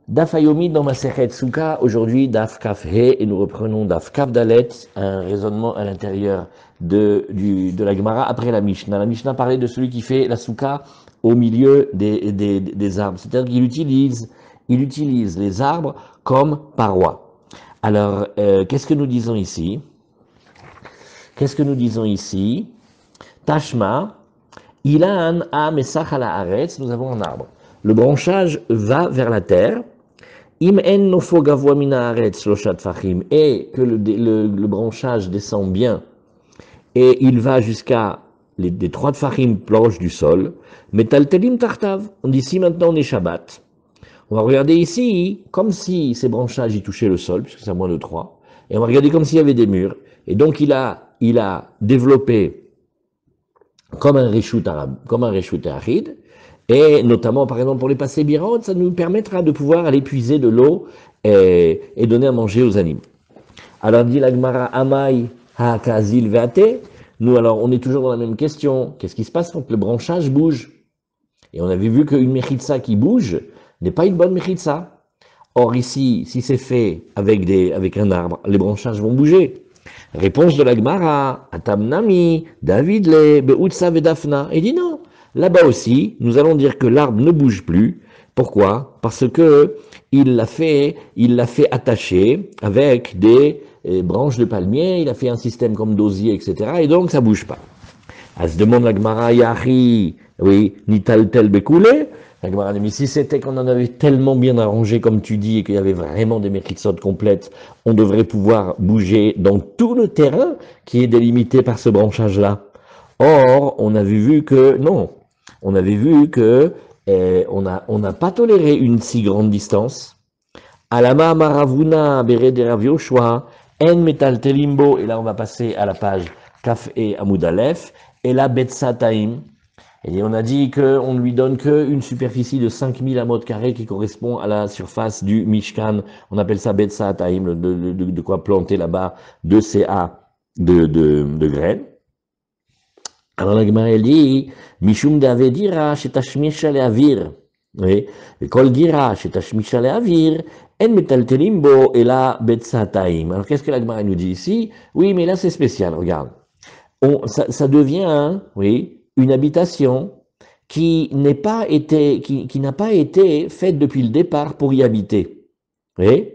Daf Hayomi dans Masechet Souka, aujourd'hui Daf Kaf He, et nous reprenons Daf Kaf Dalet, un raisonnement à l'intérieur de la Gemara après la Mishnah. La Mishnah parlait de celui qui fait la Souka au milieu des arbres, c'est-à-dire qu'il utilise les arbres comme parois. Alors, qu'est-ce que nous disons ici? Tashma, Ilan a Mesach ala Aretz, nous avons un arbre. Le branchage va vers la terre. Im en nofo gavoa mina aretz loshat fachim, et que le branchage descend bien, et il va jusqu'à les 3 tfachim proches du sol. Metaltelim tartav. On dit ici maintenant on est Shabbat. On va regarder ici comme si ces branchages y touchaient le sol, puisque c'est à moins de 3. Et on va regarder comme s'il y avait des murs. Et donc il a développé comme un reshut arabe, comme un reshut ahid. Et notamment, par exemple, pour les passer birot, ça nous permettra de pouvoir aller puiser de l'eau et donner à manger aux animaux. Alors, dit la Gemara, Amai ha-kazil ve'ate. Nous, alors, on est toujours dans la même question. Qu'est-ce qui se passe quand le branchage bouge? Et on avait vu qu'une mechitza qui bouge n'est pas une bonne mechitza. Or, ici, si c'est fait avec un arbre, les branchages vont bouger. Réponse de la Gemara, Atamnami, Davidle, Beutsa vedafna. Il dit non. Là-bas aussi, nous allons dire que l'arbre ne bouge plus. Pourquoi? Parce que il l'a fait attacher avec des branches de palmier, il a fait un système comme d'osier, etc. Et donc, ça bouge pas. Elle se demande la Gemara, Yahi, oui, nital tel bekoulé. La Gemara dit, mais si c'était qu'on en avait tellement bien arrangé, comme tu dis, et qu'il y avait vraiment des mechitsot complètes, on devrait pouvoir bouger dans tout le terrain qui est délimité par ce branchage-là. Or, on avait vu que, non. On avait vu que on n'a pas toléré une si grande distance. Alama maravuna bere de Rav Yoshua en metal telimbo, et là on va passer à la page Kaf et Amud Aleph, et là Betsataim. Et on a dit qu'on ne lui donne qu'une superficie de 5000 amot carrés qui correspond à la surface du Mishkan. On appelle ça Betsataim, de quoi planter là-bas 2 CA de graines. Alors la Gemara dit, Mishum d'avedira shetashmisha le'avir. Oui, et kol dira shetashmisha le'avir, en metaltelim bo et la betsataim. Alors qu'est-ce que la Gemara nous dit ici? Oui, mais là c'est spécial, regarde. Ça devient, oui, une habitation qui n'a pas été faite depuis le départ pour y habiter. Oui,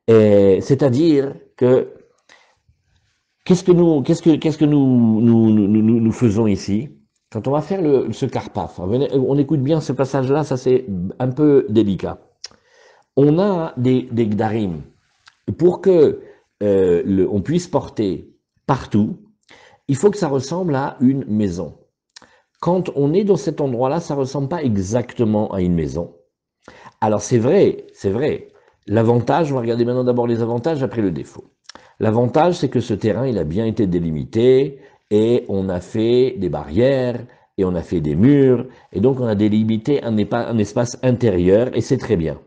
c'est-à-dire que qu'est-ce que nous faisons ici? Quand on va faire ce karpaf, on écoute bien ce passage-là, ça c'est un peu délicat. On a des gdarim. Pour que on puisse porter partout, il faut que ça ressemble à une maison. Quand on est dans cet endroit-là, ça ne ressemble pas exactement à une maison. Alors c'est vrai. L'avantage, on va regarder maintenant d'abord les avantages, après le défaut. L'avantage, c'est que ce terrain, il a bien été délimité, et on a fait des barrières, et on a fait des murs, et donc on a délimité un espace intérieur, et c'est très bien.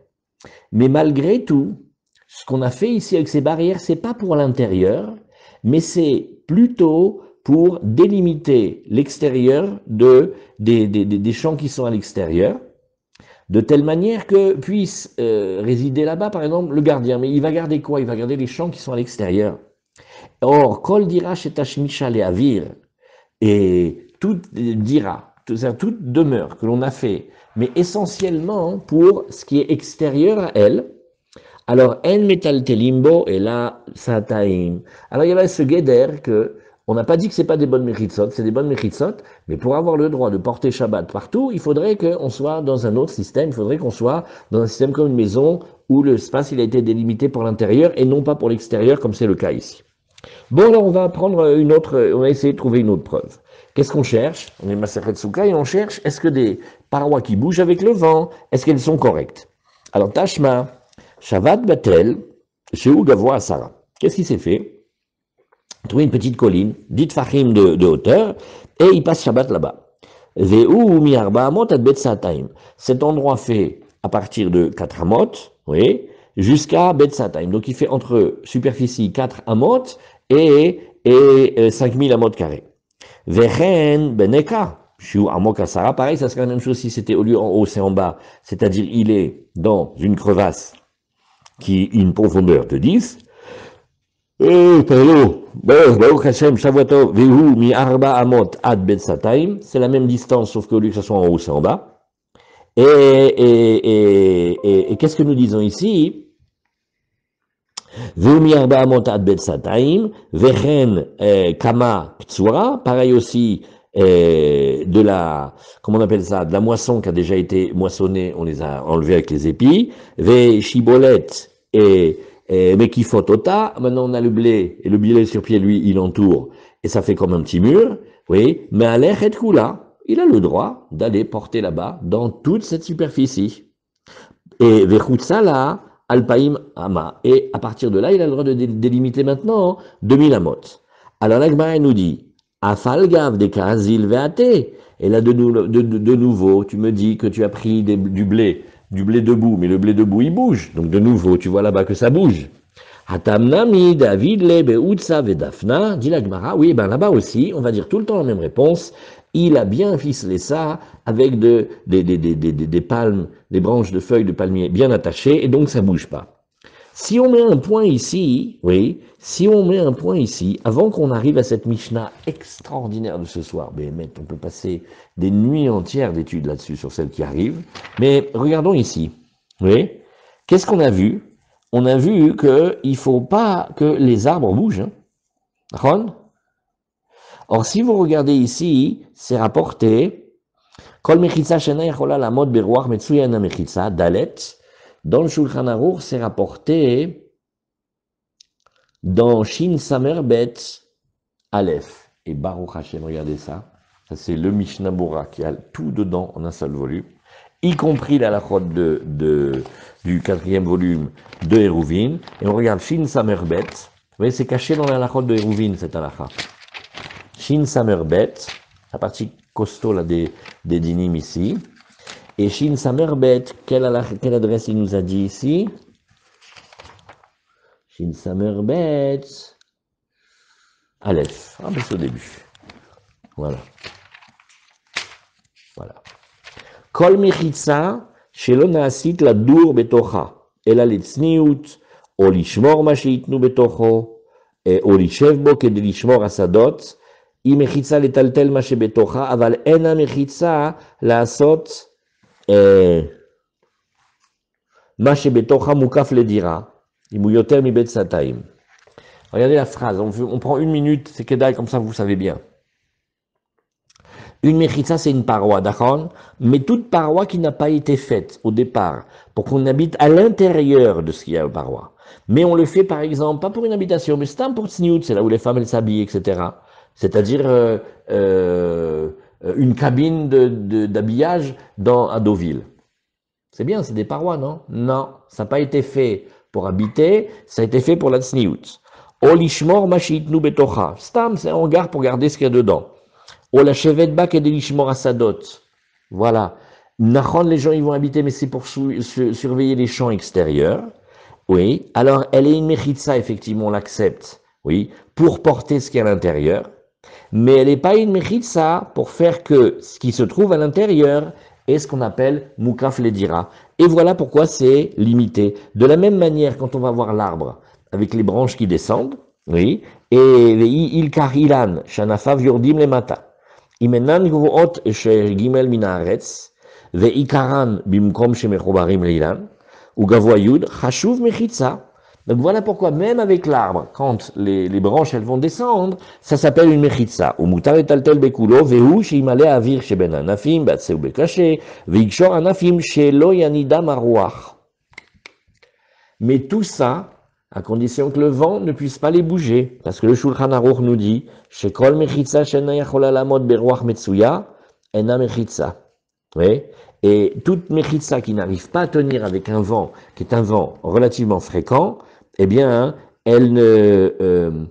Mais malgré tout, ce qu'on a fait ici avec ces barrières, c'est pas pour l'intérieur, mais c'est plutôt pour délimiter l'extérieur des champs qui sont à l'extérieur, de telle manière que puisse résider là-bas, par exemple, le gardien. Mais il va garder quoi? Il va garder les champs qui sont à l'extérieur. Or, kol dira shetashmisha le'avir, et toute demeure que l'on a fait, mais essentiellement pour ce qui est extérieur à elle. Alors, en metal telimbo et là, sataim. Alors, il y avait ce guéder que on n'a pas dit que c'est pas des bonnes mechitsot, c'est des bonnes mechitsot, mais pour avoir le droit de porter Shabbat partout, il faudrait qu'on soit dans un autre système, il faudrait qu'on soit dans un système comme une maison où l'espace il a été délimité pour l'intérieur et non pas pour l'extérieur comme c'est le cas ici. Bon, alors on va prendre on va essayer de trouver une autre preuve. Qu'est-ce qu'on cherche? On est Masechet Souka et on cherche, est-ce que des parois qui bougent avec le vent, est-ce qu'elles sont correctes? Alors, Tashma, Shavat Batel, Shehu Gavoa Asara. Qu'est-ce qui s'est fait? Trouver une petite colline, 10 fachim de hauteur, et il passe Shabbat là-bas. Ve'u mi'arba amot ad Betsataim. Cet endroit fait à partir de 4 amot, oui, jusqu'à Betsataim. Donc il fait entre superficie 4 amot et 5000 amot carrés. Vechen beneka, Shiu Amok Asara, pareil, ça serait la même chose si c'était au lieu en haut, c'est en bas. C'est-à-dire, il est dans une crevasse qui a une profondeur de 10. Pardon, Baruch Hashem, Shavuot, Vehu, Mi Arba Amot, Ad Bet Sataim. C'est la même distance, sauf qu'au lieu que ce soit en haut, c'est en bas. Et qu'est-ce que nous disons ici? Vehu, Arba Amot, Ad Bet Sataim. Vechen, Kama, Ptsura. Pareil aussi, de la, comment on appelle ça, de la moisson qui a déjà été moissonnée, on les a enlevés avec les épis. Ve Shibolet et Mekifotota, maintenant on a le blé, et le blé sur pied, lui, il entoure, et ça fait comme un petit mur, oui, mais Alech et Kula, il a le droit d'aller porter là-bas, dans toute cette superficie. Et Vechutzala, Alpaim Ama, et à partir de là, il a le droit de délimiter maintenant 2000 amot. Alors l'Agmara nous dit, Afalgav de Kazil Veate, et là de nouveau, tu me dis que tu as pris du blé debout, mais le blé debout, il bouge. Donc de nouveau, tu vois là-bas que ça bouge. Hatamnami, David, Lebe, Utsa, Vedafna, dit la Gemara, oui, ben là-bas aussi, on va dire tout le temps la même réponse. Il a bien ficelé ça avec des palmes, des branches de feuilles de palmier bien attachées, et donc ça bouge pas. Si on met un point ici, oui, si on met un point ici, avant qu'on arrive à cette Mishnah extraordinaire de ce soir, on peut passer des nuits entières d'études là-dessus, sur celle qui arrive, mais regardons ici, oui, qu'est-ce qu'on a vu? On a vu qu'il ne faut pas que les arbres bougent, hein. Or, si vous regardez ici, c'est rapporté, Kol mechitza shena yachola lamod beruach metsuyana mechitza, dalet, dans le Shulchan Aruch, c'est rapporté dans Shin Samerbet Aleph. Et Baruch Hashem, regardez ça. Ça, c'est le Mishnah Bora qui a tout dedans en un seul volume, y compris la halachot du 4e volume de Hérouvin. Et on regarde Shin Samerbet. Vous voyez, c'est caché dans la halachot de Hérouvin, cette halakha. Shin Samerbet, la partie costaud là, des dinim ici. Et Shin Samerbet, quelle adresse il nous a dit ici? Shin Samerbet Aleph. Ah, ben c'est au début. Voilà. Voilà. Kol mechitza, shelo naasit la dur betocha, ela litzniut, o lishmor ma sheitnu betocho, o lishev bo kede lishmor asadot, היא מחיצה לטלטל מה שבתוכה, אבל אין המחיצה לעשות מה שבתוכה מוקף לדירה, אם הוא יותר מבית סתאים. Regardez la phrase, on prend une minute, c'est kedai, comme ça vous savez bien. Une mechitza, c'est une paroi, d'accord? Mais toute paroi qui n'a pas été faite au départ, pour qu'on habite à l'intérieur de ce qu'il y a aux parois. Mais on le fait par exemple, pas pour une habitation, mais c'est un pour tsniout, c'est là où les femmes elles s'habillent, etc. C'est-à-dire une cabine d'habillage à Deauville. C'est bien, c'est des parois, non? Non, ça n'a pas été fait pour habiter, ça a été fait pour la tsniout. Olishmor mashitnu betocha. Stam, c'est un hangar pour garder ce qu'il y a dedans. Ola shevet bak et delishmor asadot. Voilà. Nachon, les gens, ils vont habiter, mais c'est pour surveiller les champs extérieurs. Oui. Alors, elle est une mechitza, effectivement, on l'accepte. Oui. Pour porter ce qu'il y a à l'intérieur. Mais elle n'est pas une mechitza pour faire que ce qui se trouve à l'intérieur est ce qu'on appelle mukaf ledira. Et voilà pourquoi c'est limité. De la même manière, quand on va voir l'arbre, avec les branches qui descendent, oui, et il karilan, shanafav yordim le mata. Imenan gvuot gimel min haaretz, ve'ikaran bimkom shemechobarim leilan, ou gavoyud, chashuv mechitza. Donc voilà pourquoi même avec l'arbre, quand les branches elles vont descendre, ça s'appelle une mechitza. Ou mutar et taltel bekulo, vehu sheimale avir sheben anafim, batseu bekaché, veikshor anafim shelo yanidam aruach. Mais tout ça, à condition que le vent ne puisse pas les bouger. Parce que le Shulchan Aruch nous dit, Shekol mechitza shena yachola lamod beruach metsuya, ena mechitza. Oui. Et toute mechitza qui n'arrive pas à tenir avec un vent, qui est un vent relativement fréquent, eh bien, elle ne...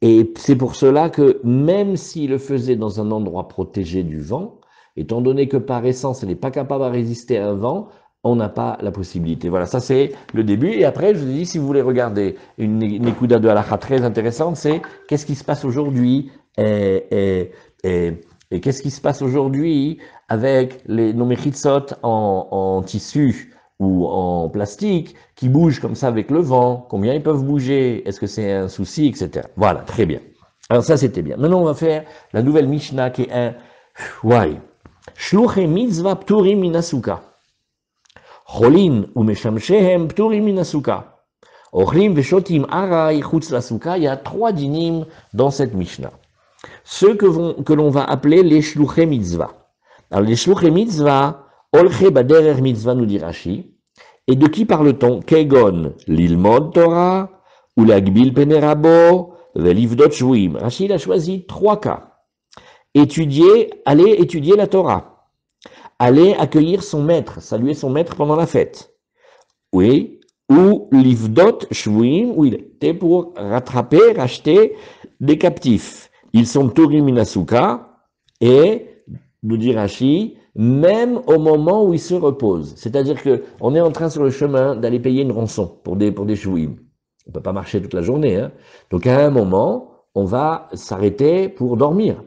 et c'est pour cela que même s'il le faisait dans un endroit protégé du vent, étant donné que par essence, elle n'est pas capable à résister à un vent, on n'a pas la possibilité. Voilà, ça c'est le début. Et après, je vous ai dit, si vous voulez regarder une écouda de halakha très intéressante, c'est qu'est-ce qui se passe aujourd'hui Et qu'est-ce qui se passe aujourd'hui avec nos mechitzot en tissu ou en plastique qui bougent comme ça avec le vent? Combien ils peuvent bouger? Est-ce que c'est un souci, etc. Voilà, très bien. Alors ça, c'était bien. Maintenant, on va faire la nouvelle Mishnah qui est un Why. Shluche mitzvah pturim minasuka. Cholin ou meshamshehem pturim minasuka. Ochlim veshotim arai chutz lasuka. Il y a 3 dinim dans cette Mishnah. Ceux que l'on va appeler les shluche mitzvah. Alors les shluche mitzvah, olche baderer mitzvah nous dit Rashi. Et de qui parle-t-on? Kegon lilmod Torah, ou l'agbil penerabo, velivdot shvuim. Rashi a choisi 3 cas. Aller étudier la Torah, aller accueillir son maître, saluer son maître pendant la fête, oui, ou livdot shvuim, où il était pour rattraper, racheter des captifs. Ils sont Torim Minasuka, et, nous dit Rashi, même au moment où ils se reposent. C'est-à-dire qu'on est en train sur le chemin d'aller payer une rançon pour des shvuim. On ne peut pas marcher toute la journée, hein. Donc à un moment, on va s'arrêter pour dormir.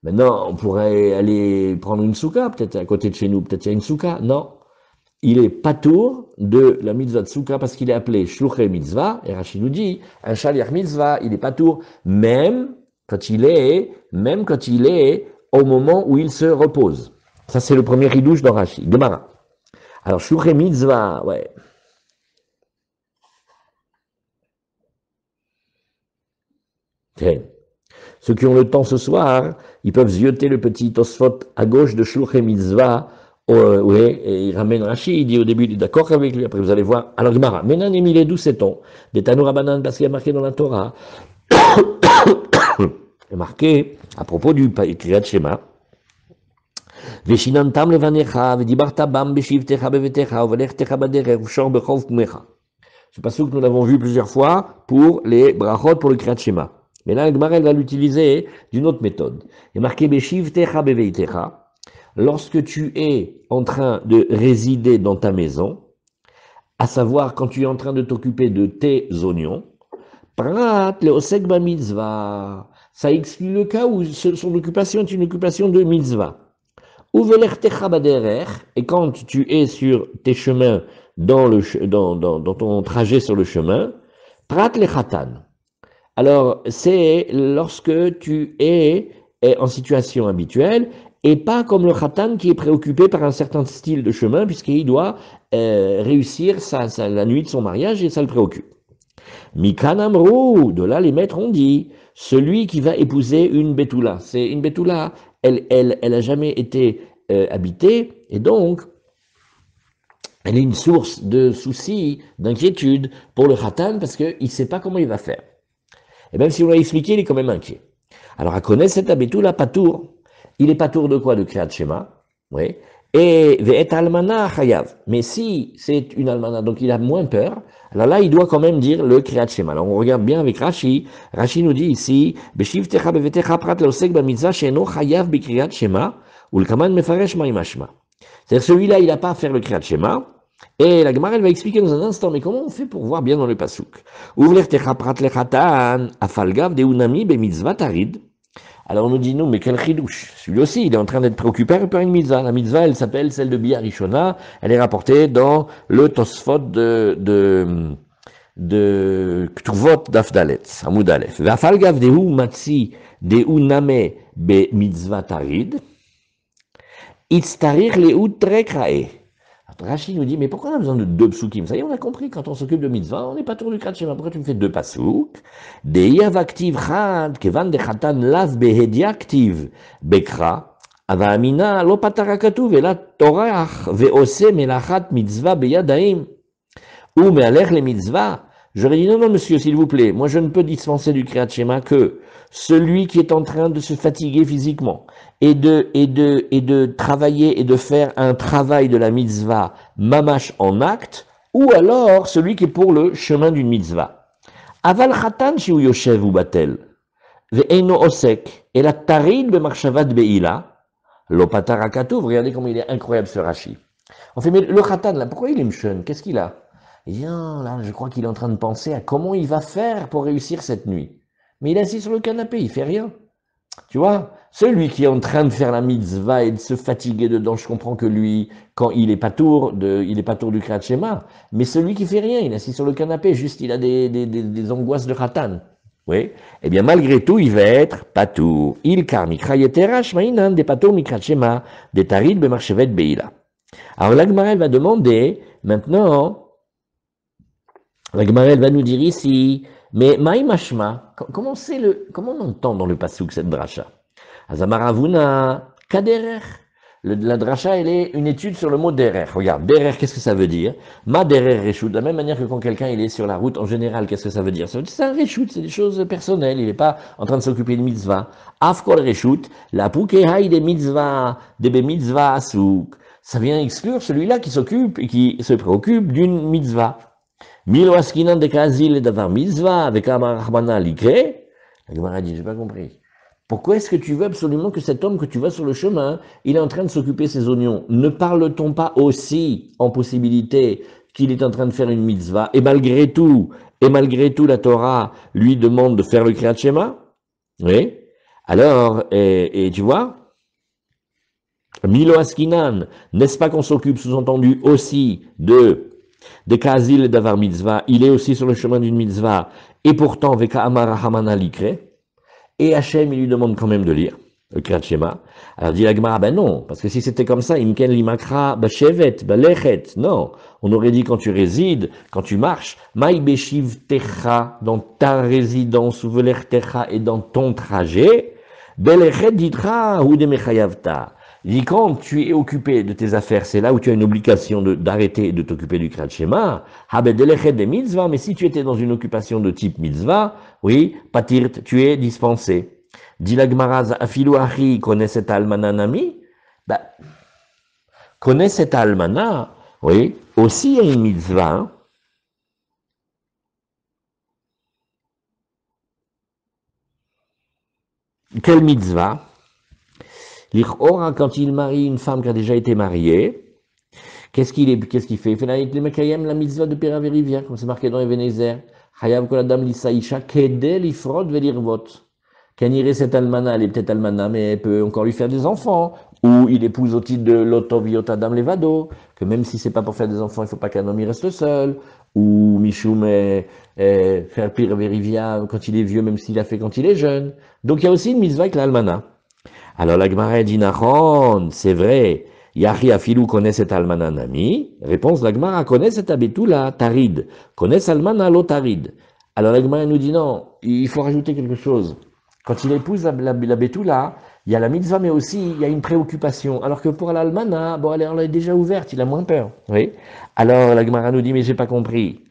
Maintenant, on pourrait aller prendre une souka, peut-être à côté de chez nous, peut-être il y a une souka. Non, il est patour de la mitzvah de souka parce qu'il est appelé shluche mitzvah. Et Rashi nous dit, un shaliach mitzvah, il est patour même quand il est au moment où il se repose. Ça, c'est le premier ridouche dans Rashi. Gemara. Alors, shluche mitzvah, ouais. Okay. Ceux qui ont le temps ce soir, ils peuvent zioter le petit Tosfot à gauche de Shluche Mitzvah. Oui, et il ramène Rashi, il dit au début, il est d'accord avec lui, après vous allez voir. Alors, Gemara, Menan et Milé, d'où sait-on? Des Tanoura Banan, parce qu'il y a marqué dans la Torah. Il y a marqué, à propos du Kriyat Shema, Veshinantam levanecha, vedibarta bam beshivtecha bevetecha, uvalechtecha baderer, ushor bechov pmecha. C'est pas ce que nous l'avons vu plusieurs fois pour les brachot, pour le Kriyat Shema. Mais là, le va l'utiliser d'une autre méthode. Il est marqué Beshiv Techa Beveitecha. Lorsque tu es en train de résider dans ta maison, à savoir quand tu es en train de t'occuper de tes oignons, Prat le Osek Ba Mitzvah. Ça exclut le cas où son occupation est une occupation de mitzvah. Uvelech Techa Baderer. Et quand tu es sur tes chemins, dans ton trajet sur le chemin, Prat le Chatan. Alors, c'est lorsque tu es en situation habituelle et pas comme le khatan qui est préoccupé par un certain style de chemin puisqu'il doit réussir la nuit de son mariage et ça le préoccupe. Mikanamrou, de là les maîtres ont dit, celui qui va épouser une bétoula. C'est une bétoula, elle a jamais été habitée et donc elle est une source de soucis, d'inquiétude pour le khatan parce qu'il ne sait pas comment il va faire. Et même si on l'a expliqué, il est quand même inquiet. Alors, à connaître cet abétoula patour. Il est patour de quoi? De Kriyat Shema. Oui. Et ve'et almana chayav. Mais si c'est une almana, donc il a moins peur, alors là, il doit quand même dire le Kriyat Shema. Alors, on regarde bien avec Rashi. Rashi nous dit ici, Beshivtecha bevetecha prat leosek bamitzvah she'eno chayav bekriyat Shema, ou le kaman mefaresh ma'imashma. C'est-à-dire, celui-là, il n'a pas à faire le Kriyat Shema. Et la Gemara, elle va expliquer dans un instant, mais comment on fait pour voir bien dans le pasouk? Alors on nous dit, non, mais quel chidouche. Celui aussi, il est en train d'être préoccupé par une mitzvah. La mitzvah, elle s'appelle celle de Bia Rishona. Elle est rapportée dans le Tosfot de Ktuvot d'Afdalet, Amud Aleph. Vafalgav dehu matzi dehu name be mitzvah tarid. Itztarir lehu trekrae. Rashi nous dit, mais pourquoi on a besoin de 2 psukim? Ça y est, on a compris, quand on s'occupe de mitzvah, on n'est pas tour du Kriyat Shema. Pourquoi tu me fais 2 pasuk? Deiyav aktiv chad, kevan de chatan lav behediaktiv bekra, ava amina lo patarakatu, vela torach veose melachat mitzvah beyadaim, ou mealech le mitzvah. J'aurais dit, non, non, monsieur, s'il vous plaît, moi je ne peux dispenser du Kriyat Shema que celui qui est en train de se fatiguer physiquement et de travailler et de faire un travail de la mitzvah mamash en acte, ou alors celui qui est pour le chemin d'une mitzvah. Aval chatan shiu yoshev u batel, ve'eino osek, et la tarid be'marshavad be'ila, lo patarakatuv. Regardez comment il est incroyable ce Rashi. On fait, mais le chatan là, pourquoi il est mchon? Qu'est-ce qu'il a? Il dit, non, là, je crois qu'il est en train de penser à comment il va faire pour réussir cette nuit. Mais il est assis sur le canapé, il fait rien. Tu vois, celui qui est en train de faire la mitzvah et de se fatiguer dedans, je comprends que lui, quand il est pas tour du Kriyat Shema, mais celui qui fait rien, il est assis sur le canapé, juste il a des angoisses de Khatan. Oui, eh bien malgré tout, il va être patour. Il kar mikra yetera shmainan des patour mikrat shema, des tarid bemarchevet beila. Alors la Gemara, elle va demander, maintenant, la Gemara, elle va nous dire ici, mais maï mashma, comment on entend dans le pasuk cette dracha? Azamaravuna, kaderer. La dracha, elle est une étude sur le mot derer. Regarde, derer, qu'est-ce que ça veut dire? Ma derer reshut. De la même manière que quand quelqu'un il est sur la route, en général, qu'est-ce que ça veut dire? C'est un reshut, c'est des choses personnelles. Il n'est pas en train de s'occuper de mitzvah. Afkol reshut, la pukehai des mitzvah, des mitzvah asuk. Ça vient exclure celui-là qui s'occupe et qui se préoccupe d'une mitzvah. Milo askinan de kazil davar mitzvah, avec amarachmana likre. La Gemara dit, j'ai pas compris. Pourquoi est-ce que tu veux absolument que cet homme que tu vois sur le chemin, il est en train de s'occuper de ses oignons? Ne parle-t-on pas aussi en possibilité qu'il est en train de faire une mitzvah? Et malgré tout, la Torah lui demande de faire le Kriyat Shema? Oui. Alors, et tu vois, Milo Askinan, n'est-ce pas qu'on s'occupe sous-entendu aussi de Kazil et d'Avar Mitzvah? Il est aussi sur le chemin d'une mitzvah, et pourtant, Veka Amar Hamana Likre. Et Hachem, il lui demande quand même de lire le Kriyat Shema. Alors dit la Gemara, ben non, parce que si c'était comme ça, Imken limakra, bashevet, balechet, non. On aurait dit quand tu résides, quand tu marches, maï beshiv techa, dans ta résidence, ou veler techa, et dans ton trajet, belechet ditra, ou de mechayavta. Il dit quand tu es occupé de tes affaires, c'est là où tu as une obligation d'arrêter de t'occuper du Kriyat Shema, habedelechet de mitzvah, mais si tu étais dans une occupation de type mitzvah, oui, patirt, tu es dispensé. Dit la Gemara, Afilu Achi, connaît cet almana nami? Ben, connaît cet almana, oui, aussi il y a une mitzvah. Hein? Quelle mitzvah? L'Ichora, quand il marie une femme qui a déjà été mariée, qu'est-ce qu'il fait? Il fait la mitzvah de Péraverivia, comme c'est marqué dans Ebenezer. Hayav kol adam lisaïcha, kedel ifrod velirvot. Kaniré cet almana, elle est peut-être almana, mais elle peut encore lui faire des enfants. Ou il épouse au titre de l'otoviot adam levado, que même si c'est pas pour faire des enfants, il faut pas qu'un homme y reste seul. Ou Michoum faire pire verivia quand il est vieux, même s'il a fait quand il est jeune. Donc il y a aussi une mitzvah avec l'almana. Alors la Gemara dit Nachon, c'est vrai. Yahi Afilou connaît cet almana nami. Réponse la Gemara connaît cet abetoula tarid. Connaît almana lo tarid. Alors la Gemara nous dit non, il faut rajouter quelque chose. Quand il épouse la Betula, il y a la mitzvah, mais aussi il y a une préoccupation. Alors que pour l'almana, bon, elle est déjà ouverte, il a moins peur. Oui. Alors la Gemara nous dit, mais j'ai pas compris.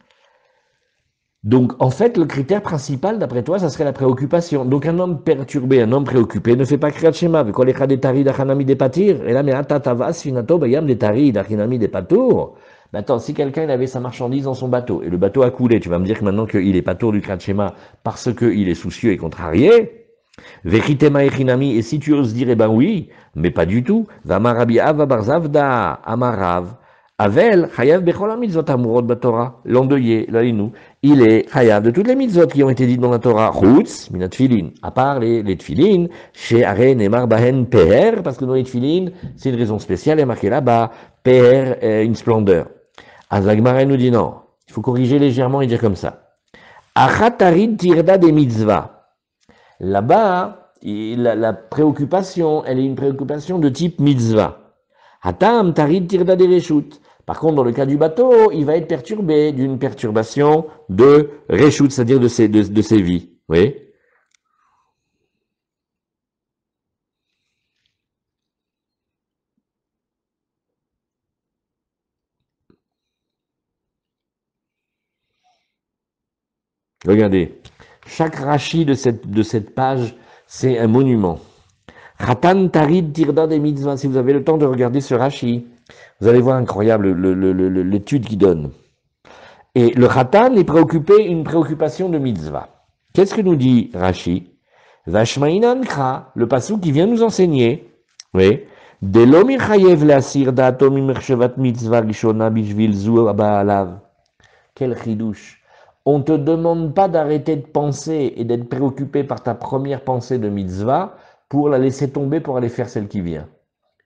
Donc en fait, le critère principal, d'après toi, ça serait la préoccupation. Donc un homme perturbé, un homme préoccupé, ne fait pas kriyat shema. Et là, mais atatavas finato bayam des tarid achanami des patour. Attends, si quelqu'un il avait sa marchandise dans son bateau et le bateau a coulé, tu vas me dire que maintenant qu'il est patour du kriyat shema parce qu'il est soucieux et contrarié. Vechitema echinami, et si tu oses dire, eh ben oui, mais pas du tout. Vamarabi ava barzavda, amarav. Avel, chayav bechol mitzvot amurot batora. L'endeuillé, l'alinu, il est chayav de toutes les mitzvot qui ont été dites dans la Torah. Chutz, minat tfilin. À part les tfilin, chez Are Nemar Bahen Peher, parce que dans les tfilin, c'est une raison spéciale, il y a marqué là-bas, Peher, une splendeur. Azagmare nous dit non. Il faut corriger légèrement et dire comme ça. Achatarid tirda des mitzvahs. Là-bas, la préoccupation, elle est une préoccupation de type mitzvah. Hatam tarid tirda de reshut. Par contre, dans le cas du bateau, il va être perturbé d'une perturbation de reshut, c'est-à-dire de ses vies. Oui. Regardez. Chaque rachi de cette page, c'est un monument. Hatan tarid tirda des mitzvahs. Si vous avez le temps de regarder ce rachi, vous allez voir incroyable l'étude qu'il donne. Et le Khatan est préoccupé, une préoccupation de mitzvah. Qu'est-ce que nous dit Rashi? Vashmainan kra, le passou qui vient nous enseigner. Oui. Delomir chayev lasir dato mimerchevat mitzvah rishona bishvil zu aba'alav. Quel chidouche. On ne te demande pas d'arrêter de penser et d'être préoccupé par ta première pensée de mitzvah pour la laisser tomber pour aller faire celle qui vient.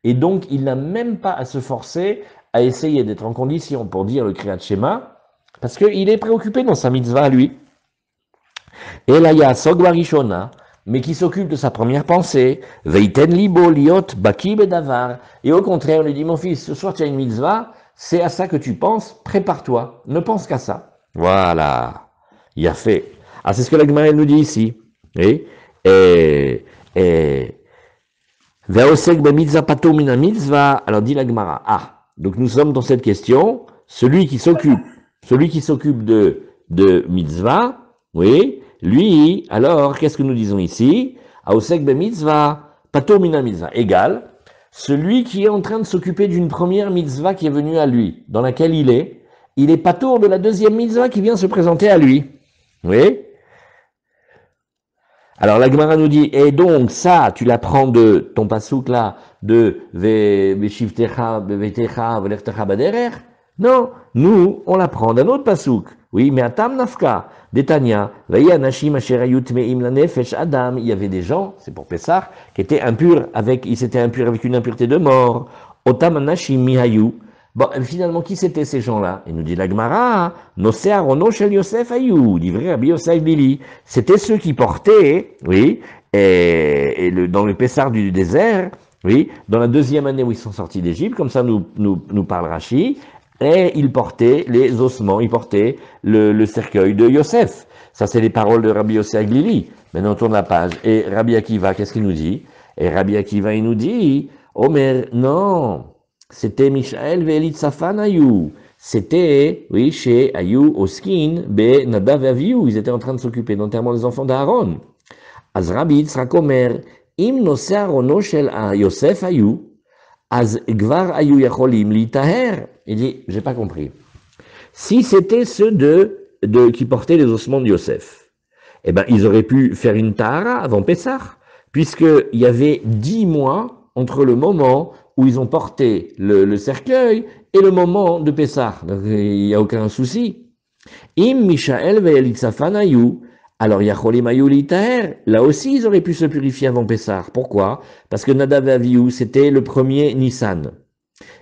Et donc, il n'a même pas à se forcer à essayer d'être en condition pour dire le Kriyat Shema, parce qu'il est préoccupé dans sa mitzvah, lui. Et là, il y a Sogwa Rishona, mais qui s'occupe de sa première pensée, Veiten libo liot baki bedavar. Et au contraire, on lui dit, mon fils, ce soir tu as une mitzvah, c'est à ça que tu penses, prépare-toi, ne pense qu'à ça. Voilà, il a fait. Ah, c'est ce que la Gemara nous dit ici. Oui. Et Ve'osek be mitzvah patur mina mitzvah. Alors dit la Gemara. Ah, donc nous sommes dans cette question. Celui qui s'occupe de mitzvah, oui, lui, alors, qu'est-ce que nous disons ici? Aosek be mitzvah, patur mina mitzvah, égal, celui qui est en train de s'occuper d'une première mitzvah qui est venue à lui, dans laquelle il est patour de la deuxième mitzvah qui vient se présenter à lui. Oui? Alors la Gemara nous dit, et donc ça, tu l'apprends de ton pasouk là, de Veshivtecha, Vetecha, Velechtecha Baderer? Non, nous, on l'apprend d'un autre pasouk. Oui, mais Atam Nafka, Detania, Veyanashim Asherayut Meim Lanefesh Adam, il y avait des gens, c'est pour Pessah, qui étaient impurs ils s'étaient impurs avec une impureté de mort. Otam Anashim Mihayu. Bon, finalement, qui c'était ces gens-là? Il nous dit la Gemara, Nosé Arono Shel Yosef Ayou, dit vrai Rabbi Yosef Lili. C'était ceux qui portaient, oui, dans le Pessar du désert, oui, dans la deuxième année où ils sont sortis d'Égypte, comme ça nous parle Rashi, et ils portaient les ossements, ils portaient le cercueil de Yosef. Ça, c'est les paroles de Rabbi Yosef Lili. Maintenant, on tourne la page. Et Rabbi Akiva, qu'est-ce qu'il nous dit? Et Rabbi Akiva, il nous dit, Omer, non. C'était Mishaël ve'Elit Safan Ayou. C'était, oui, chez Ayou, Oskin, Be Nadav et Aviou. Ils étaient en train de s'occuper d'enterrement des enfants d'Aaron. Az Rabbi Yitzhak Omer, Im nosé Arono shel Yosef Ayou, Az Gvar Ayou Yacholim Litaher. Il dit, j'ai pas compris. Si c'était ceux qui portaient les ossements de Yosef, eh ben, ils auraient pu faire une tahara avant Pessah, puisqu'il y avait 10 mois entre le moment où ils ont porté le cercueil et le moment de Pessah. Donc, il n'y a aucun souci. Im Mishaël ve'Elitzafan ayou, alors Yacholim ayou litaher, là aussi ils auraient pu se purifier avant Pessah. Pourquoi? Parce que Nadav et Avihu, c'était le premier Nissan.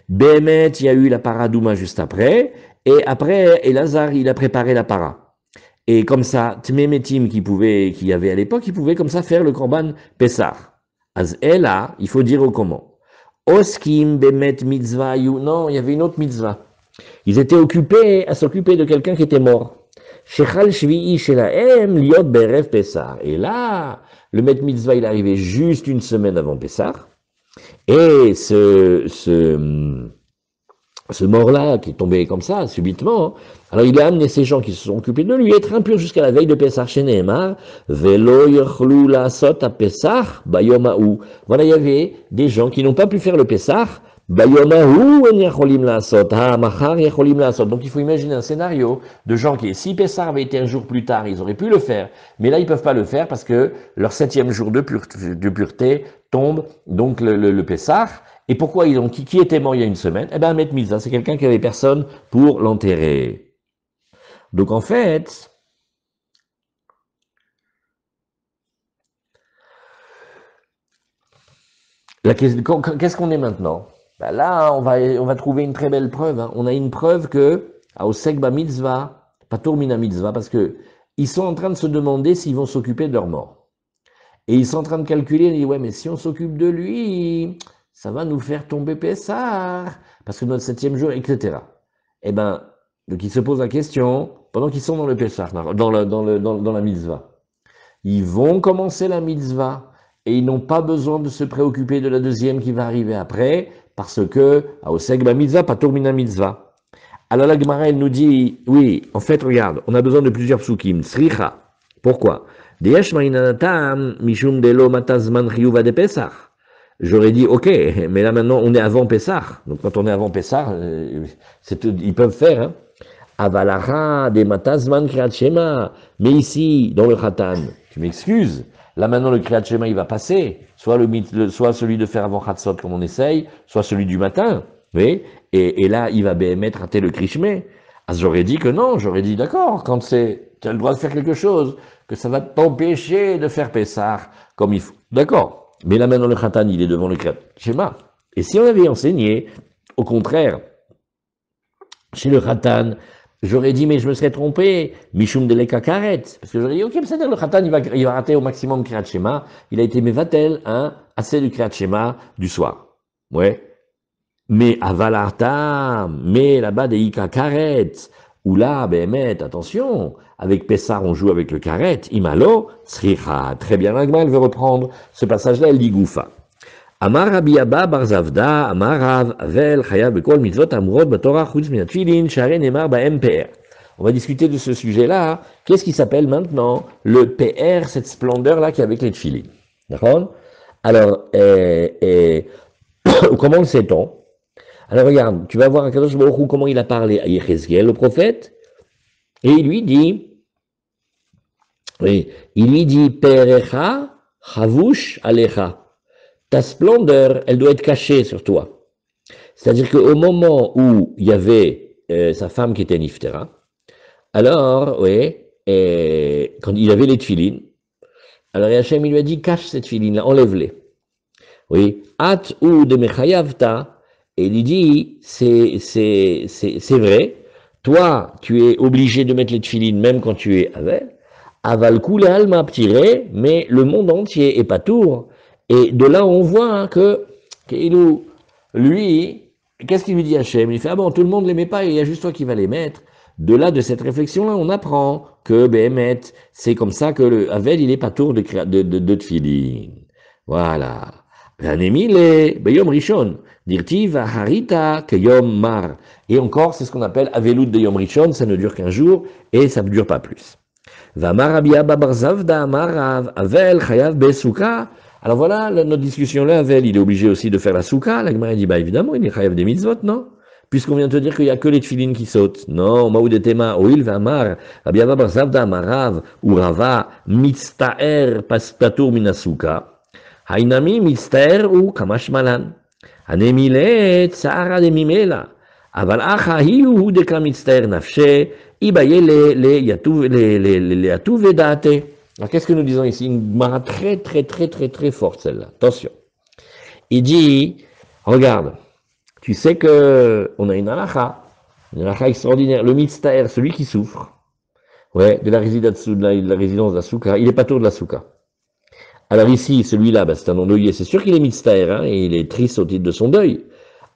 Behemet, il y a eu la paradouma juste après, et après, Elazar, il a préparé la para. Et comme ça, Tmemetim qui y avait à l'époque, ils pouvaient comme ça faire le korban Pessah. Az Ela, il faut dire au comment. Oskim bemet mitzvah you. Non, il y avait une autre mitzvah. Ils étaient occupés à s'occuper de quelqu'un qui était mort. Shechal shvi'i shelahem liot berev Pessah. Et là, le met mitzvah, il arrivait juste une semaine avant Pessah. Et ce mort-là, qui est tombé comme ça, subitement, alors il a amené ces gens qui se sont occupés de lui être impurs jusqu'à la veille de Pessah chez Nehemar, Velo yochlou lasot à Pessah, bayomahu. Voilà, il y avait des gens qui n'ont pas pu faire le Pessah, bayomahu en yacholim lasot, ha machar yacholim lasot. Donc il faut imaginer un scénario de gens qui, si Pessah avait été un jour plus tard, ils auraient pu le faire, mais là ils peuvent pas le faire parce que leur 7e jour de pureté tombe, donc le Pessah. Et pourquoi qui était mort il y a une semaine? Eh bien, Met Mitzvah, c'est quelqu'un qui avait personne pour l'enterrer. Donc en fait, qu'est-ce qu'on est maintenant? Ben là, on va trouver une très belle preuve. Hein. On a une preuve que, à Osek Ba Mitzvah, Patur Mina Mitzvah, parce que ils sont en train de se demander s'ils vont s'occuper de leur mort. Et ils sont en train de calculer, ils disent, ouais, mais si on s'occupe de lui, ça va nous faire tomber Pessah, parce que notre 7e jour, etc. Eh ben, donc ils se posent la question, pendant qu'ils sont dans le Pessah, dans la mitzvah. Ils vont commencer la mitzvah, et ils n'ont pas besoin de se préoccuper de la deuxième qui va arriver après, parce que, Aoseg ba mitzvah, patur mina mitzvah. Alors la Gemara, elle nous dit, oui, en fait, regarde, on a besoin de plusieurs psukim. Sricha. Pourquoi? Mishum delo matazman chiyuva de Pessah. J'aurais dit, ok, mais là maintenant on est avant Pessah. Donc quand on est avant Pessah, ils peuvent faire. Hein. Avalara de matazman kriyat shema. Mais ici, dans le Khatan, tu m'excuses. Là maintenant le kriyat shema il va passer. Soit celui de faire avant Khatsot comme on essaye, soit celui du matin. Oui. Et là il va mettre rater le krishme. Ah, j'aurais dit que non. J'aurais dit d'accord. Quand tu as le droit de faire quelque chose, que ça va t'empêcher de faire Pessah comme il faut. D'accord. Mais là maintenant le Khatan, il est devant le Kriyat Shema. Et si on avait enseigné, au contraire, chez le Khatan, j'aurais dit, mais je me serais trompé, Mishum de Karet. Parce que j'aurais dit, ok, c'est-à-dire le Khatan, il va rater au maximum Kriyat Shema. Il a été Mevatel, hein, assez du Kriyat Shema du soir. Ouais. Mais Avalarta, mais là-bas des Ika Karet, où là, Behemet, attention, avec Pessar, on joue avec le Karet, Imalo, Sricha. Très bien, l'Agma, elle veut reprendre ce passage-là, elle dit Goufa. Amar Rabbi Abba bar Zavda, Amar Rav Avel, Chayav Bekol Mitzvot Amurot Batorah Chutz Min HaTfilin, Sharen Emar Ba'em PR. On va discuter de ce sujet-là. Qu'est-ce qui s'appelle maintenant le PR, cette splendeur-là qui est avec les Tfilin? D'accord? Alors, comment le sait-on? Alors regarde, tu vas voir à Kadosh Baruch Hu comment il a parlé à Yechezkiel, le prophète, et il lui dit, Perecha Chavush Alecha. Ta splendeur, elle doit être cachée sur toi. C'est-à-dire qu'au moment où il y avait sa femme qui était Niftera, alors, oui, quand il avait les tfilines, alors Hachem il lui a dit, cache cette filine-là, enlève-les. Oui, at ou de mechayavta, et il dit, c'est vrai, toi, tu es obligé de mettre les tfilines même quand tu es avec, aval kule alma ptiré, mais le monde entier est pas tour. Et de là, on voit hein, que lui, qu'est-ce qu'il lui dit Hachem? Il fait, ah bon, tout le monde ne les met pas, et il y a juste toi qui vas les mettre. De là, de cette réflexion-là, on apprend que Behemet, c'est comme ça que le Havel, il est pas tour de tfilin. Voilà. Ranemile, Beyom Rishon, Dirtiv, Harita, Keyom Mar. Et encore, c'est ce qu'on appelle Avelut de Yom Rishon, ça ne dure qu'un jour, et ça ne dure pas plus. Vamar Rabbi Abba bar Zavda, Marav, Avel, Chayav, Besouka. Alors voilà, notre discussion là, Avel, il est obligé aussi de faire la souka. La Gemara dit, bah évidemment, il est Chayav des mitzvot, non? Puisqu'on vient de te dire qu'il n'y a que les tfilines qui sautent. Non, Maoud Tema, Oil, Vamar, Rabbi Abba bar Zavda, Marav, ou Rava, Mitztaer, Patur Minasuka. Hainami Mitztaer ou Kamash Malan. Hanemile, Tsara de Mimela. Aval Acha, Hiu, de Kamitztaer Nafshe. Alors, qu'est-ce que nous disons ici? Une mara très forte, celle-là. Attention. Il dit, regarde, tu sais que on a une halakha extraordinaire. Le mitztaer, celui qui souffre, ouais, de la résidence de la souka, il est pas tour de la souka. Alors ici, celui-là, bah, c'est un endeuillé. C'est sûr qu'il est mitztaer, hein, et il est triste au titre de son deuil.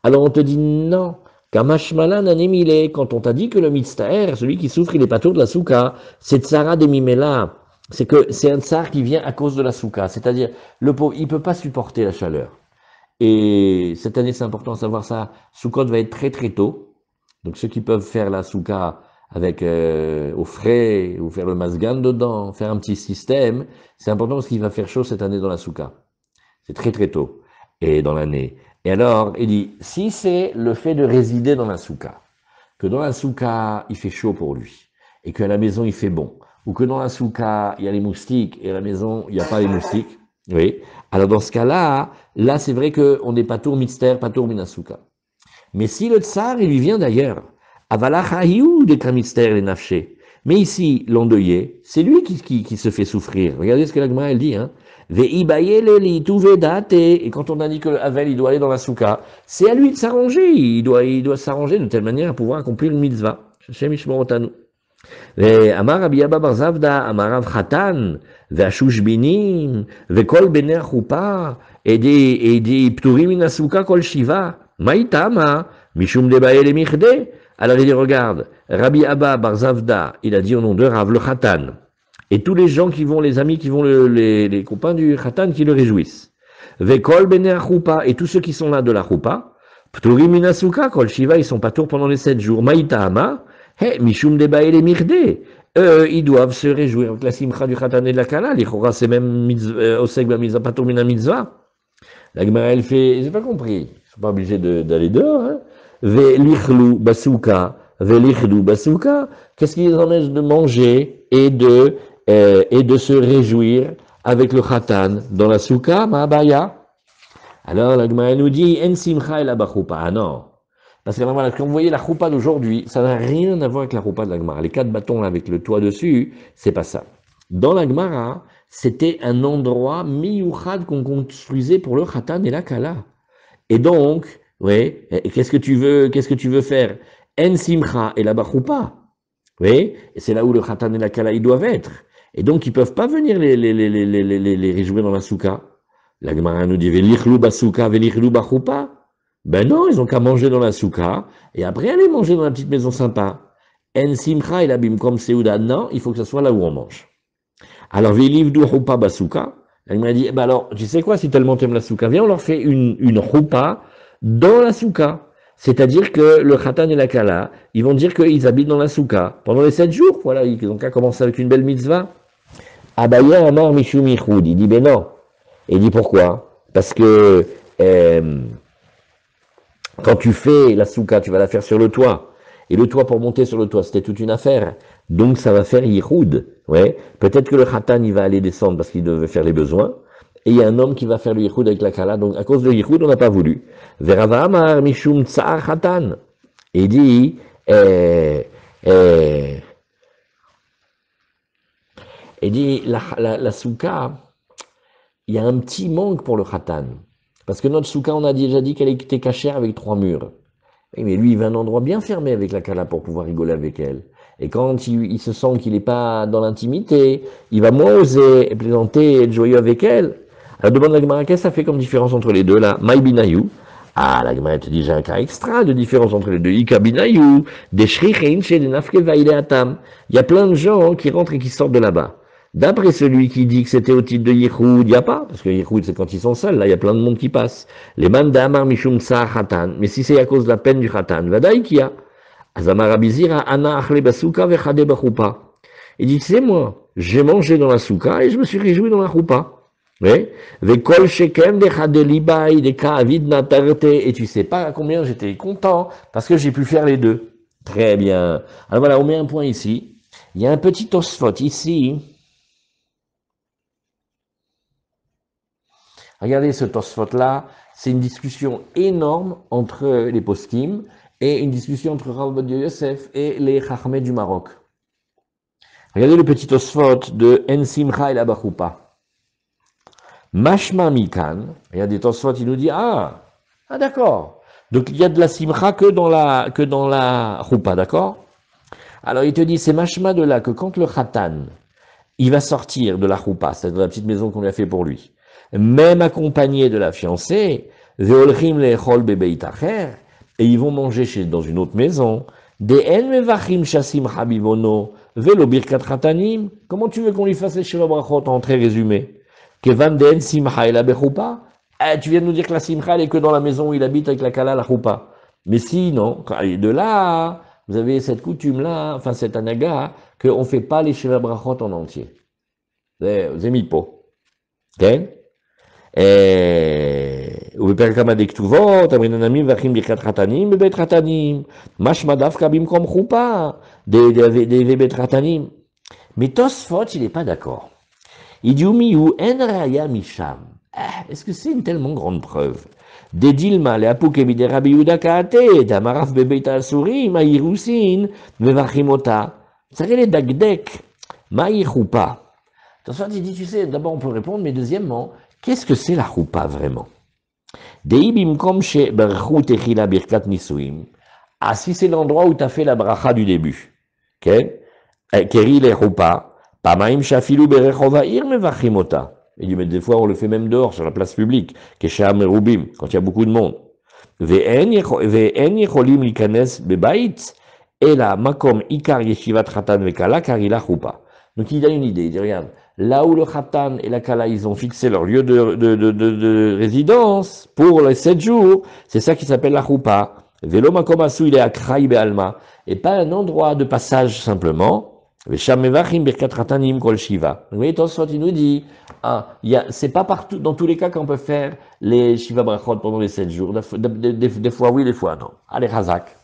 Alors on te dit non. Kamashmalan anemile, quand on t'a dit que le mitztaer, celui qui souffre, il est pas tour de la souka, c'est tsara de mimela. C'est que c'est un tsar qui vient à cause de la souka. C'est-à-dire, le pauvre, il peut pas supporter la chaleur. Et cette année, c'est important de savoir ça. Soukot va être très tôt. Donc ceux qui peuvent faire la souka avec au frais, ou faire le masgan dedans, faire un petit système, c'est important parce qu'il va faire chaud cette année dans la souka. C'est très tôt. Et dans l'année. Et alors, il dit, si c'est le fait de résider dans la souka, que dans la souka, il fait chaud pour lui, et qu'à la maison, il fait bon, ou que dans la souka, il y a les moustiques, et à la maison, il n'y a pas les moustiques, oui, alors dans ce cas-là, là, c'est vrai qu'on n'est pas tour mystère, pas tour minasuka. Mais si le tsar, il lui vient d'ailleurs, avalachahiou de kamistère les nafché, mais ici, l'endeuillé, c'est lui qui se fait souffrir. Regardez ce que la Gemara, elle dit, hein. Et quand on a dit que Havel, il doit aller dans la souka, c'est à lui de s'arranger. Il doit s'arranger de telle manière à pouvoir accomplir le mitzvah. Hashem yishmor otanu. Amar Rabbi Abba bar Zavda, Amar Rav Chatan, Ve'ashushbinim, Ve'kol benei chupa, et des pturim min souka kol shiva, Maïtama, Mishum debaye le michde. Alors il dit, regarde, Rabbi Abba bar Zavda, il a dit au nom de Rav le Chatan. Et tous les gens qui vont, les amis qui vont, les copains du Khatan qui le réjouissent. Vekol bene choupa, et tous ceux qui sont là de la choupa, pturim minasuka, kol shiva, ils sont pas tours pendant les 7 jours. Maïtama, he, mishum deba et les mirde. Ils doivent se réjouir avec la simcha du Khatan et de la Kala. L'Ichora, c'est même oseg ba mitzvah, patur mina mitzvah. La Gemara, elle fait, j'ai pas compris. Ils sont pas obligés d'aller dehors, hein. Ve lichlu basuka, ve lichlu basuka. Qu'est-ce qu'ils en ont de manger et de se réjouir avec le khatan dans la souka, ma'abaya. Alors la Gemara nous dit, en simcha et la bachoupa. Ah non. Parce que quand vous voyez la choupa d'aujourd'hui, ça n'a rien à voir avec la choupa de la Gemara. Les 4 bâtons là, avec le toit dessus, c'est pas ça. Dans la Gemara, c'était un endroit miyuchad qu'on construisait pour le khatan et la kala. Et donc, ouais, qu'est-ce que tu veux faire? En simcha et la bachoupa. Oui, et c'est là où le khatan et la kala ils doivent être. Et donc, ils peuvent pas venir les réjouir dans la souka. La Gemara nous dit, velichlou basouka, velichlou bachoupa. Ben non, ils ont qu'à manger dans la souka, et après aller manger dans la petite maison sympa. En simcha et la bimkom seuda. Non, il faut que ce soit là où on mange. Alors, velivdu choupa basouka. La Gemara dit, eh ben alors, tu sais quoi, si tellement t'aimes la souka, viens, on leur fait une choupa dans la souka. C'est-à-dire que le khatan et la kala, ils vont dire qu'ils habitent dans la souka pendant les 7 jours. Voilà, ils ont qu'à commencer avec une belle mitzvah. Abaya Amar Mishum Yichud. Il dit, ben non. Et il dit pourquoi? Parce que quand tu fais la souka, tu vas la faire sur le toit. Et le toit, pour monter sur le toit, c'était toute une affaire. Donc ça va faire Yichud. Ouais. Peut-être que le khatan, il va aller descendre parce qu'il devait faire les besoins. Et il y a un homme qui va faire le yichud avec la kala. Donc, à cause de yichud, on n'a pas voulu. Verava amar mishum tsar khatan. Il dit, la souka, il y a un petit manque pour le khatan. Parce que notre souka, on a déjà dit qu'elle était cachère avec 3 murs. Oui, mais lui, il va à un endroit bien fermé avec la kala pour pouvoir rigoler avec elle. Et quand il se sent qu'il n'est pas dans l'intimité, il va moins oser plaisanter et être joyeux avec elle. Alors demande la Gemara, qu'est-ce que ça fait comme différence entre les deux là? Maï binayu. Ah, la Gemara te dit, j'ai un cas extra de différence entre les deux. Ika binayu, des shrichein chez des nafke atam. Il y a plein de gens qui rentrent et qui sortent de là-bas. D'après celui qui dit que c'était au titre de Yichud, il n'y a pas, parce que Yichud c'est quand ils sont seuls, là il y a plein de monde qui passe. Les man d'Amar Mishum Sa Khatan, mais si c'est à cause de la peine du Khatan, Vadaï qui a. Azamar Abizira Ana Achle Basuka Vechade Bachupa. Il dit, c'est moi, j'ai mangé dans la souka et je me suis réjoui dans la choupa. Oui. Vekol Shekem Dechade Libaï Deka Avid Natarte. Et tu sais pas à combien j'étais content, parce que j'ai pu faire les deux. Très bien. Alors voilà, on met un point ici. Il y a un petit Tosfot ici. Regardez ce Tosfot-là, c'est une discussion énorme entre les poskim et une discussion entre Rav Ovadia Yosef et les Chachmé du Maroc. Regardez le petit Tosfot de En Simcha et la Bachoupa. Mashma Mikan, regardez Tosfot, il nous dit, d'accord. Donc il y a de la Simcha que dans la Choupa, d'accord? Alors il te dit, c'est Mashma de là que quand le Khatan, il va sortir de la Choupa, c'est-à-dire de la petite maison qu'on lui a fait pour lui, même accompagné de la fiancée, et ils vont manger dans une autre maison. Comment tu veux qu'on lui fasse les Shiva Brachot en très résumé? Tu viens de nous dire que la simcha elle est que dans la maison où il habite avec la kala, la choupa. Mais sinon, de là, vous avez cette coutume-là, enfin cette anaga, qu'on ne fait pas les Shiva Brachot en entier. C'est mipo. Ok? ובפרק כמה דכתובות, המננמים והאחים ברכת חתנים בבית חתנים, משמע דווקא במקום חופה, בית חתנים. Mais Tosfot, il n'est pas d'accord. Il dit, Umiyu, en raya misham. Est-ce que c'est une tellement grande preuve? Des dilma, les apoukebi de Rabbi Yehuda Kaate, d'amaraf bebeit al-surim, aïrousin, mevachimota. Ça les dagdek, maïchoupa. Tosfot, il dit, tu sais, d'abord on peut répondre, mais deuxièmement, qu'est-ce que c'est la choupa vraiment? Ah, si c'est l'endroit où tu as fait la bracha du début. Keri le choupa, pamaim shafilu berechovair mevachimota. Il dit, mais des fois on le fait même dehors, sur la place publique, kesha merubim, quand il y a beaucoup de monde. Ve'en yecholim likanes bebait, ela makom ikar yeshivat chatan vekala kari la choupa. Donc il a une idée, il dit, regarde, là où le Khatan et la Kala, ils ont fixé leur lieu de résidence pour les 7 jours, c'est ça qui s'appelle la Choupa. Velo makomasu, il est à Kraï Be'alma, et pas un endroit de passage simplement. Vesham mevachim birkat khatanim kol shiva. Vous voyez, Tosfot, il nous dit, c'est pas partout, dans tous les cas qu'on peut faire les Shiva Brachot pendant les 7 jours. Des fois oui, des fois non. Allez, Razak.